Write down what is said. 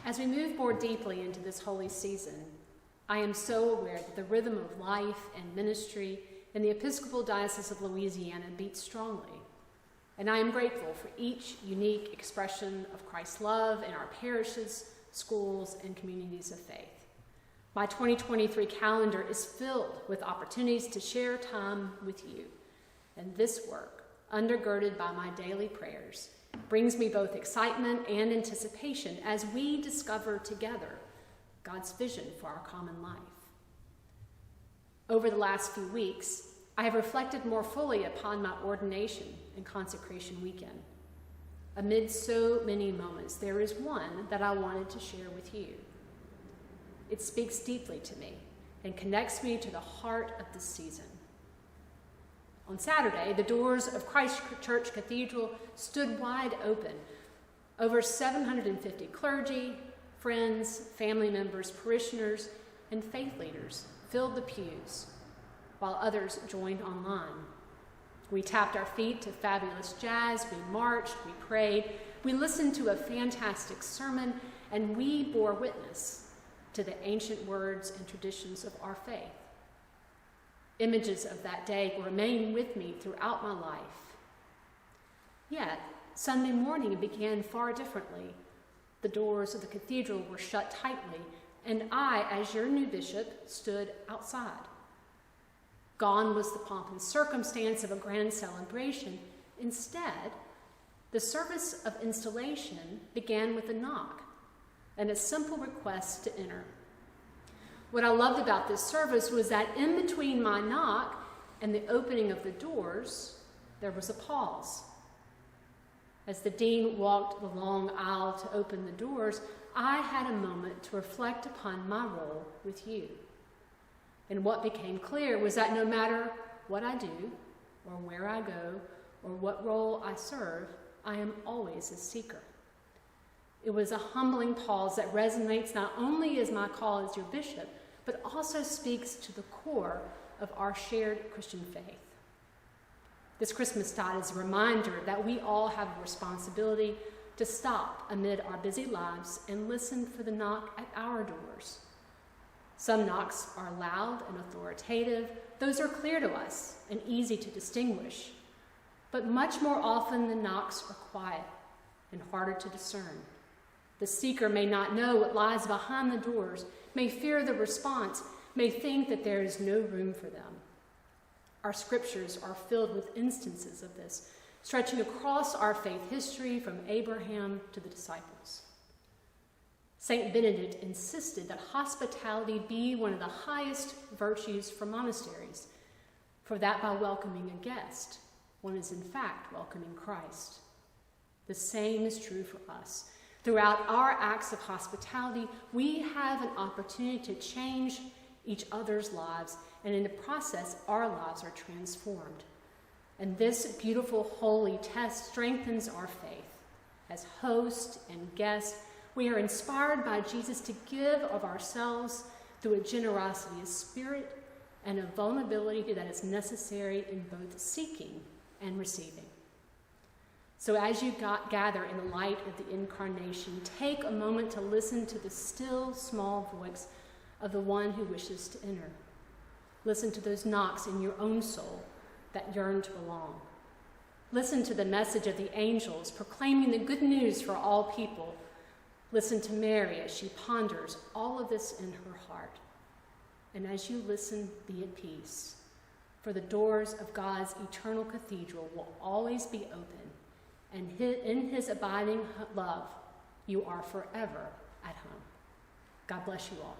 As we move more deeply into this holy season, I am so aware that the rhythm of life and ministry in the Episcopal Diocese of Louisiana beats strongly. And I am grateful for each unique expression of Christ's love in our parishes, schools, and communities of faith. My 2023 calendar is filled with opportunities to share time with you. And this work, undergirded by my daily prayers, brings me both excitement and anticipation as we discover together God's vision for our common life. Over the last few weeks, I have reflected more fully upon my ordination and consecration weekend. Amid so many moments, there is one that I wanted to share with you. It speaks deeply to me and connects me to the heart of this season. On Saturday, the doors of Christ Church Cathedral stood wide open. Over 750 clergy, friends, family members, parishioners, and faith leaders filled the pews, while others joined online. We tapped our feet to fabulous jazz, we marched, we prayed, we listened to a fantastic sermon, and we bore witness to the ancient words and traditions of our faith. Images of that day remain with me throughout my life. Yet, Sunday morning began far differently. The doors of the cathedral were shut tightly, and I, as your new bishop, stood outside. Gone was the pomp and circumstance of a grand celebration. Instead, the service of installation began with a knock and a simple request to enter. What I loved about this service was that in between my knock and the opening of the doors, there was a pause. As the dean walked the long aisle to open the doors, I had a moment to reflect upon my role with you. And what became clear was that no matter what I do, or where I go, or what role I serve, I am always a seeker. It was a humbling pause that resonates not only as my call as your bishop, but also speaks to the core of our shared Christian faith. This Christmastide is a reminder that we all have a responsibility to stop amid our busy lives and listen for the knock at our doors. Some knocks are loud and authoritative. Those are clear to us and easy to distinguish. But much more often, the knocks are quiet and harder to discern. The seeker may not know what lies behind the doors, may fear the response, may think that there is no room for them. Our scriptures are filled with instances of this, stretching across our faith history from Abraham to the disciples. Saint Benedict insisted that hospitality be one of the highest virtues for monasteries, for that by welcoming a guest, one is in fact welcoming Christ. The same is true for us. Throughout our acts of hospitality, we have an opportunity to change each other's lives, and in the process, our lives are transformed. And this beautiful holy test strengthens our faith. As host and guest, we are inspired by Jesus to give of ourselves through a generosity of spirit and a vulnerability that is necessary in both seeking and receiving. So as you gather in the light of the Incarnation, take a moment to listen to the still, small voice of the one who wishes to enter. Listen to those knocks in your own soul that yearn to belong. Listen to the message of the angels proclaiming the good news for all people. Listen to Mary as she ponders all of this in her heart. And as you listen, be at peace, for the doors of God's eternal cathedral will always be open, and in his abiding love, you are forever at home. God bless you all.